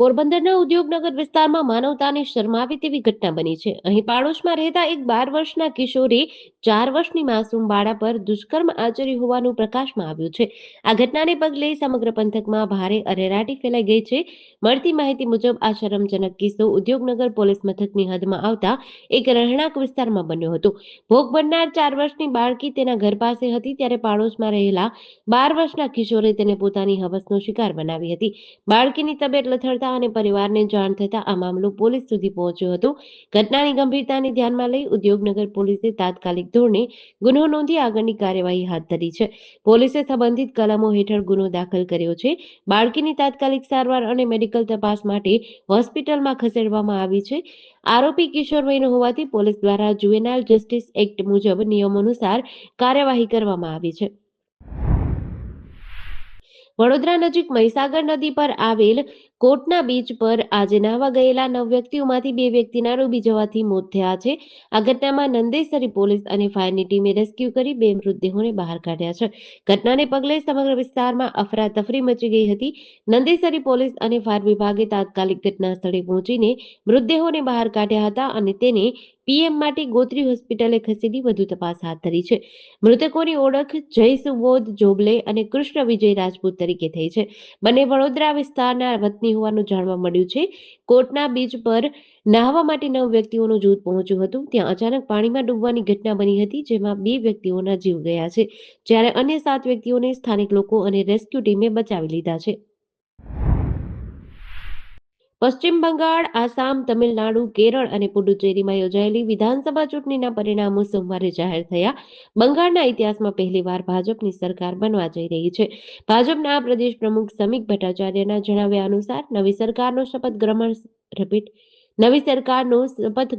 પોરબંદરના ઉદ્યોગનગર વિસ્તારમાં માનવતાને શરમાવે તેવી ઘટના બની છે. અહીં પાડોશમાં રહેતા એક 12 વર્ષના કિશોરે 4 વર્ષની માસૂમ બાળા પર દુષ્કર્મ આચર્યું હોવાનું પ્રકાશમાં આવ્યું છે. આ ઘટનાને પગલે સમગ્ર પંથકમાં ભારે અરેરાટી ફેલાઈ ગઈ છે. મળતી માહિતી મુજબ આ શરમજનક કિસ્સો ઉદ્યોગનગર પોલીસ મથકની હદમાં આવતા એક રહેણાંક વિસ્તારમાં બન્યો હતો. ભોગ બનનાર 4 વર્ષની બાળકી તેના ઘર પાસે હતી ત્યારે પાડોશમાં રહેલા 12 વર્ષના કિશોરે તેને પોતાની હવસનો શિકાર બનાવી હતી. બાળકીની તબિયત લથડતા અને પરિવારને જાણ થતાં આ મામલો પોલીસ સુધી પહોંચ્યો હતો. ઘટનાની ગંભીરતાને ધ્યાનમાં લઈ ઉદ્યોગનગર પોલીસે તાત્કાલિક ધોરણે ગુનો નોંધી આગળની કાર્યવાહી હાથ ધરી છે. પોલીસે સંબંધિત કલમો હેઠળ ગુનો દાખલ કર્યો છે. બાળકીની તાત્કાલિક સારવાર અને મેડિકલ તપાસ માટે હોસ્પિટલમાં ખસેડવામાં આવી છે. આરોપી કિશોર વયનો હોવાથી પોલીસ દ્વારા જુવેનાઇલ જસ્ટિસ એક્ટ મુજબ નિયમો અનુસાર કાર્યવાહી કરવામાં આવી છે. વડોદરા નજીક મહીસાગર નદી પર આવેલ કોટના બીચ પર આજે નહાવા ગયેલા 9 વ્યક્તિઓમાંથી 2 વ્યક્તિના ડૂબી જવાથી મોત થયા છે. આ ઘટનામાં નંદેસરી પોલીસ અને ફાયરની ટીમે રેસ્ક્યુ કરી 2 મૃતદેહોને બહાર કાઢ્યા છે. ઘટનાને પગલે સમગ્ર વિસ્તારમાં અફરાતફરી મચી ગઈ હતી. નંદેસરી પોલીસ અને ફાયર વિભાગે તાત્કાલિક ઘટના સ્થળે પહોંચીને મૃતદેહોને બહાર કાઢ્યા હતા અને તેને પીએમ માટે ગોત્રી હોસ્પિટલે ખસેડી વધુ તપાસ હાથ ધરી છે. મૃતકોની ઓળખ જય સુબોધ જોબલે અને કૃષ્ણ વિજય રાજપૂત તરીકે થઈ છે. બંને વડોદરા વિસ્તારના વતની હોવાનું જાણવા મળ્યું છે. કોટના બીચ પર નહાવા માટે 9 વ્યક્તિઓનું જૂથ પહોંચ્યું હતું. ત્યાં અચાનક પાણીમાં ડૂબવાની ઘટના બની હતી, જેમાં 2 વ્યક્તિઓના જીવ ગયા છે, જ્યારે અન્ય 7 વ્યક્તિઓને સ્થાનિક લોકો અને રેસ્ક્યુ ટીમે બચાવી લીધા છે. પશ્ચિમ બંગાળ, આસામ, તમિલનાડુ, કેરળ અને પુડુચેરીમાં યોજાયેલી વિધાનસભા ચૂંટણીના પરિણામો સોમવારે જાહેર થયા. બંગાળના ઇતિહાસમાં પહેલીવાર ભાજપની સરકાર બનવા જઈ રહી છે. ભાજપના પ્રદેશ પ્રમુખ સમીક ભટ્ટાચાર્યના જણાવ્યા અનુસાર નવી સરકારનો શપથ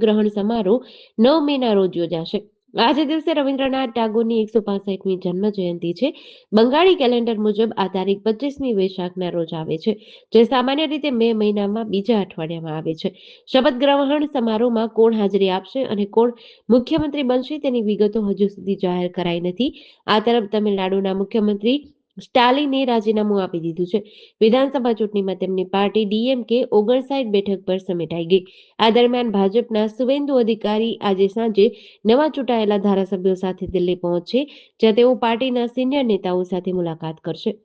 ગ્રહણ સમારોહ 9 મેના રોજ યોજાશે. આજે દિવસે રવિન્દ્રનાથ ટાગોરની 165મી જન્મ જયંતિ છે. બંગાળી કેલેન્ડર મુજબ આ તારીખ 25મી વૈશાખના રોજ આવે છે, જે સામાન્ય રીતે મે મહિનામાં બીજા અઠવાડિયામાં આવે છે. શપથ ગ્રહણ સમારોહમાં કોણ હાજરી આપશે અને કોણ મુખ્યમંત્રી બનશે તેની વિગતો હજુ સુધી જાહેર કરાઈ નથી. આ તરફ તમિલનાડુના મુખ્યમંત્રી સ્ટાલિને રાજીનામું આપી દીધું છે. વિધાનસભા ચૂંટણીમાં તેમની પાર્ટી ડીએમકે 59 બેઠક પર સમેટાઈ ગઈ. આ દરમિયાન ભાજપના સુવેન્દુ અધિકારી આજે સાંજે નવા ચૂંટાયેલા ધારાસભ્યો સાથે દિલ્હી પહોંચશે, જ્યાં તેઓ પાર્ટીના સિનિયર નેતાઓ સાથે મુલાકાત કરશે.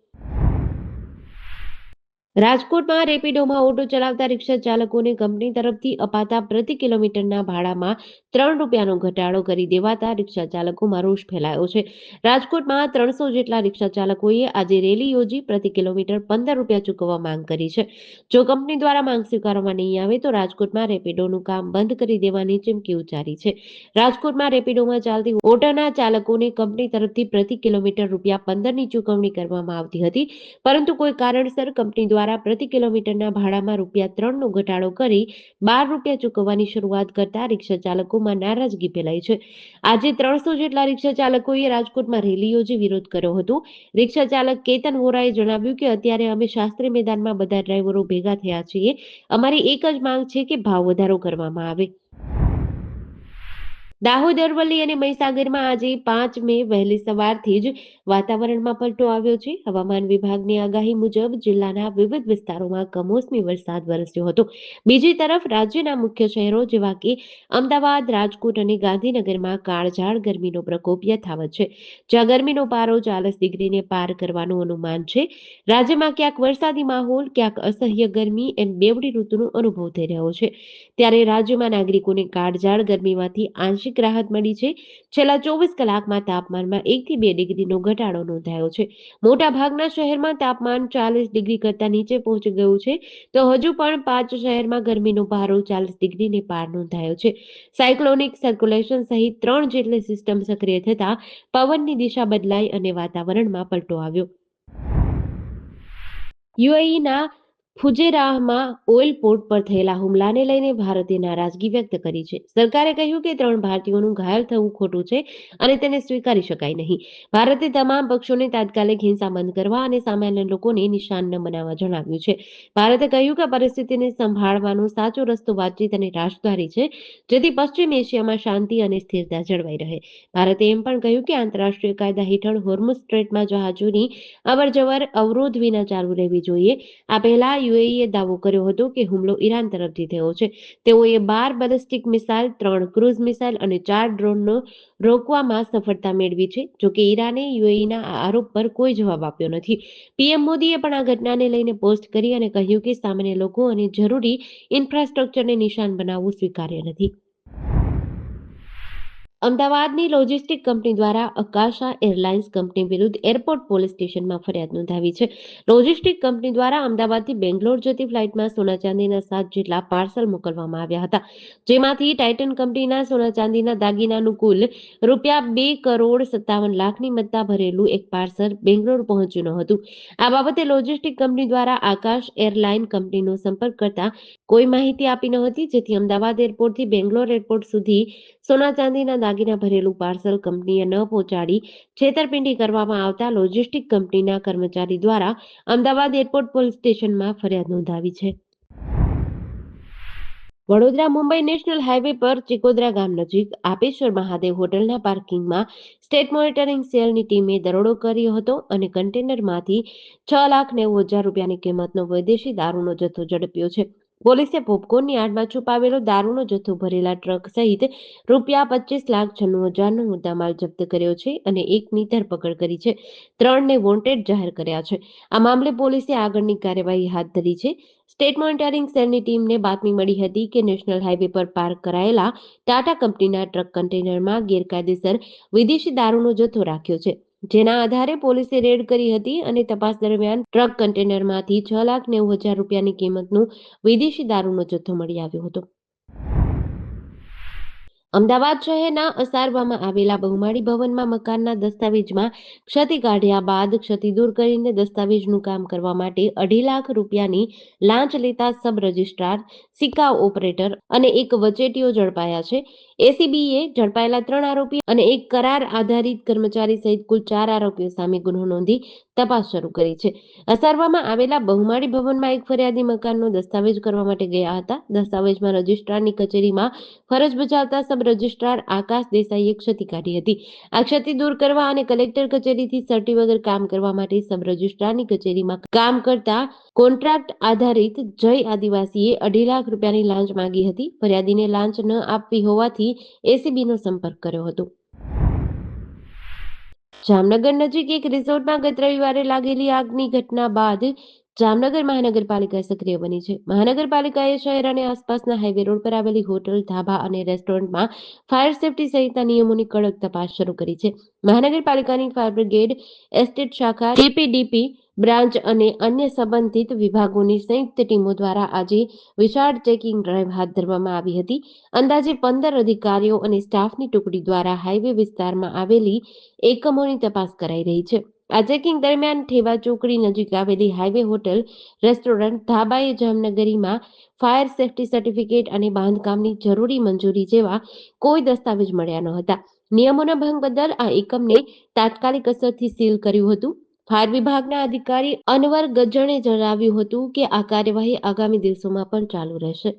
રાજકોટમાં રેપિડોમાં ઓટો ચલાવતા રિક્ષા ચાલકોને કંપની તરફથી અપાતા પ્રતિ કિલોમીટરના ભાડામાં ₹3નો ઘટાડો કરી દેવાતા રિક્ષા ચાલકોમાં રોષ ફેલાયો છે. રાજકોટમાં 300 જેટલા રિક્ષા ચાલકોએ આજે રેલી યોજી પ્રતિ કિલોમીટર ₹15 ચૂકવવા માંગ કરી છે. જો કંપની દ્વારા માંગ સ્વીકારવામાં નહીં આવે તો રાજકોટમાં રેપિડોનું કામ બંધ કરી દેવાની ચીમકી ઉચ્ચારી છે. રાજકોટમાં રેપિડોમાં ચાલતી ઓટોના ચાલકોને કંપની તરફથી પ્રતિ કિલોમીટર ₹15ની ચૂકવણી કરવામાં આવતી હતી, પરંતુ કોઈ કારણસર કંપની દ્વારા પ્રતિ કિલોમીટરના ભાડામાં ₹3નો ઘટાડો કરી ₹12 ચૂકવવાની શરૂઆત કરતા રિક્ષા ચાલકોમાં નારાજગી ફેલાઈ છે. આજે 300 જેટલા રિક્ષા ચાલકોએ રાજકોટમાં રેલી યોજી વિરોધ કર્યો હતો. રિક્ષા ચાલક કેતન વોરાએ જણાવ્યું કે અત્યારે અમે શાસ્ત્રી મેદાનમાં બધા ડ્રાઈવરો ભેગા થયા છીએ. અમારી એક જ માંગ છે કે ભાવ વધારો કરવામાં આવે. દાહોદ, અરવલ્લી અને મહીસાગરમાં આજે 5 મે વહેલી સવારથી જ વાતાવરણમાં પલટો આવ્યો છે. હવામાન વિભાગની આગાહી મુજબ જિલ્લાના વિવિધ વિસ્તારોમાં કમોસમી વરસાદ વરસ્યો હતો. બીજી તરફ રાજ્યના મુખ્ય શહેરો જેવા કે અમદાવાદ, રાજકોટ અને ગાંધીનગરમાં કાળઝાળ ગરમીનો પ્રકોપ યથાવત છે, જ્યાં ગરમીનો પારો 40 ડિગ્રીને પાર કરવાનું અનુમાન છે. રાજ્યમાં ક્યાંક વરસાદી માહોલ, ક્યાંક અસહ્ય ગરમી એમ બેવડી ઋતુનો અનુભવ થઈ રહ્યો છે. ત્યારે રાજ્યમાં નાગરિકોને કાળઝાળ ગરમીમાંથી આંશિક રાહત મળી છે. છેલ્લા 24 કલાકમાં તાપમાનમાં 1 થી 2 ડિગ્રીનો ઘટાડો નોંધાયો છે. મોટા ભાગના શહેરમાં તાપમાન 40 ડિગ્રી કરતા નીચે પહોંચી ગયું છે, તો હજુ પણ 5 શહેરમાં ગરમીનો પારો 40 ડિગ્રીને પાર નોંધાયો છે. સાયક્લોનિક સર્ક્યુલેશન સહિત 3 જેટલી સિસ્ટમ સક્રિય થતા પવનની દિશા બદલાઈ અને વાતાવરણમાં પલટો આવ્યો. યુએઈના ફુજેરાહમાં ઓઇલ પોર્ટ પર થયેલા હુમલાને લઈને ભારતે નારાજગી વ્યક્ત કરી છે. સરકારે કહ્યું કે 3 ભારતીયોનું ઘાયલ થવું ખોટું છે અને તેને સ્વીકારી શકાય નહીં. ભારતે તમામ પક્ષોને તાત્કાલિક હિંસા બંધ કરવા અને સામાન્ય લોકોને નિશાન ન બનાવવા જણાવ્યું છે. ભારતે કહ્યું કે પરિસ્થિતિને સંભાળવાનો સાચો રસ્તો વાતચીત અને રાજદ્વારી છે, જેથી પશ્ચિમ એશિયામાં શાંતિ અને સ્થિરતા જળવાઈ રહે. ભારતે એમ પણ કહ્યું કે આંતરરાષ્ટ્રીય કાયદા હેઠળ હોર્મુઝ સ્ટ્રેટમાં જહાજોની અવરજવર અવરોધ વિના ચાલુ રહેવી જોઈએ. આ પહેલા યુએઈએ દાવો કર્યો હતો કે હુમલો ઈરાન તરફથી થયો છે. તેઓએ 12 બેલિસ્ટિક મિસાઇલ, 3 ક્રૂઝ મિસાઇલ અને 4 ડ્રોનનો રોકવામાં સફળતા મેળવી છે. જોકે ઈરાને યુએઈના આ આરોપ પર કોઈ જવાબ આપ્યો નથી. પીએમ મોદીએ પણ આ ઘટનાને લઈને પોસ્ટ કરી અને કહ્યું કે સામાન્ય લોકો અને જરૂરી ઇન્ફ્રાસ્ટ્રક્ચરને નિશાન બનાવવું સ્વીકાર્ય નથી. અમદાવાદની લોજિસ્ટિક કંપની દ્વારા અકાશા એરલાઇન્સ કંપની વિરુદ્ધ એરપોર્ટ પોલીસ સ્ટેશનમાં ફરિયાદ નોંધાવી છે. લોજિસ્ટિક કંપની દ્વારા અમદાવાદથી બેંગ્લોર જતી ફ્લાઇટમાં સોના ચાંદીના 7 જેટલા પાર્સલ મોકલવામાં આવ્યા હતા, જેમાંથી ટાઇટન કંપનીના સોના ચાંદીના દાગીનાનું કુલ ₹2,57,50,000ની મત્તા ભરેલું એક પાર્સલ બેંગ્લોર પહોંચ્યું ન હતું. આ બાબતે લોજિસ્ટિક કંપની દ્વારા આકાશ એરલાઇન કંપનીનો સંપર્ક કરતા કોઈ માહિતી આપી ન હતી, જેથી અમદાવાદ એરપોર્ટથી બેંગ્લોર એરપોર્ટ સુધી સોના ચાંદીના દાગીના ભરેલું પાર્સલ કંપનીએ ન પહોંચાડી છેતરપિંડી કરવામાં આવતા લોજિસ્ટિક કંપનીના કર્મચારી દ્વારા અમદાવાદ એરપોર્ટ પોલીસ સ્ટેશનમાં ફરિયાદ નોંધાવી છે. વડોદરા મુંબઈ નેશનલ હાઈવે પર ચિકોદરા ગામ નજીક આપેશ્વર મહાદેવ હોટલના પાર્કિંગમાં સ્ટેટ મોનિટરિંગ સેલની ટીમે દરોડો કર્યો હતો અને કન્ટેનરમાંથી ₹6,90,000ની કિંમતનો વિદેશી દારૂનો જથ્થો ઝડપ્યો છે. પોલીસે પોપકોર્નની આડમાં છુપાવેલો દારૂનો જથ્થો ભરેલા ટ્રક સહિત ₹25,96,000નો મુદ્દામાલ જપ્ત કર્યો છે અને એકની ધરપકડ કરી છે. 3ને વોન્ટેડ જાહેર કર્યા છે. આ મામલે પોલીસે આગળની કાર્યવાહી હાથ ધરી છે. સ્ટેટ મોનિટરિંગ સેલની ટીમને બાતમી મળી હતી કે નેશનલ હાઈવે પર પાર્ક કરાયેલા ટાટા કંપનીના ટ્રક કન્ટેનરમાં ગેરકાયદેસર વિદેશી દારૂનો જથ્થો રાખ્યો છે. જેના આધારે પોલીસે રેડ કરી હતી અને તપાસ દરમિયાન ટ્રક કન્ટેનરમાંથી ₹6,90,000ની કિંમતનું વિદેશી દારૂનો જથ્થો મળી આવ્યો હતો. અમદાવાદ શહેરના અસારવામાં આવેલા બહુમાળી ભવનમાં મકાનના દસ્તાવેજમાં ક્ષતિ કાઢ્યા બાદ ક્ષતિ દૂર કરીને દસ્તાવેજનું કામ કરવા માટે ₹2.5 લાખની લાંચ લેતા સબ રજિસ્ટ્રાર, સિક્કા ઓપરેટર અને એક વચેટીઓ ઝડપાયા છે. એસીબીએ ઝડપાયેલા 3 આરોપી અને એક કરાર આધારિત કર્મચારી સહિત કુલ 4 આરોપીઓ સામે ગુનો નોંધી તપાસ શરૂ કરી છે. અસારવામાં આવેલા બહુમાળી ભવનમાં એક ફરિયાદી મકાનનો દસ્તાવેજ કરવા માટે ગયા હતા. દસ્તાવેજમાં રજિસ્ટ્રારની કચેરીમાં ફરજ બજાવતા સબ રજિસ્ટ્રાર આકાશ દેસાઈએ ક્ષતિ કાઢી હતી. આ ક્ષતિ દૂર કરવા અને કલેક્ટર કચેરીથી સર્ટી વગર કામ કરવા માટે સબ રજિસ્ટ્રારની કચેરીમાં કામ કરતા કોન્ટ્રાક્ટ આધારિત જય આદિવાસીએ ₹2.5 લાખની લાંચ માંગી હતી. ફરિયાદીને લાંચ ન આપવી હોવાથી એસીબીનો સંપર્ક કર્યો હતો. જામનગર નજીક એક રિસોર્ટમાં ગત રવિવારે લાગેલી આગની ઘટના બાદ જામનગર મહાનગરપાલિકા સક્રિય બની છે. મહાનગરપાલિકાએ શહેર અને આસપાસના હાઈવે રોડ પર આવેલી હોટલ, ધાબા અને રેસ્ટોરન્ટમાં ફાયર સેફટી સહિતના નિયમોની કડક તપાસ શરૂ કરી છે. મહાનગરપાલિકાની ફાયર બ્રિગેડ, એસ્ટેટ શાખા, ટીપીડીપી બ્રાન્ચ અને અન્ય સંબંધિત વિભાગોની સંયુક્ત ટીમો દ્વારા આજે વિશાળ ચેકિંગ ડ્રાઈવ હાથ ધરવામાં આવી હતી. અંદાજે 15 અધિકારીઓ અને સ્ટાફની ટુકડી દ્વારા હાઈવે વિસ્તારમાં આવેલી એકમોની તપાસ કરાઈ રહી છે. આ ચેકિંગ દરમિયાન ઠેવા ચોકડી નજીક આવેલી હાઈવે હોટલ, રેસ્ટોરન્ટ, ધાબાએ જામનગરીમાં ફાયર સેફટી સર્ટિફિકેટ અને બાંધકામની જરૂરી મંજૂરી જેવા કોઈ દસ્તાવેજ મળ્યા ન હતા. નિયમોના ભંગ બદલ આ એકમને તાત્કાલિક અસરથી સીલ કર્યું હતું. ફાયર વિભાગના અધિકારી અનવર ગજ્જણે જણાવ્યું હતું કે આ કાર્યવાહી આગામી દિવસોમાં પણ ચાલુ રહેશે.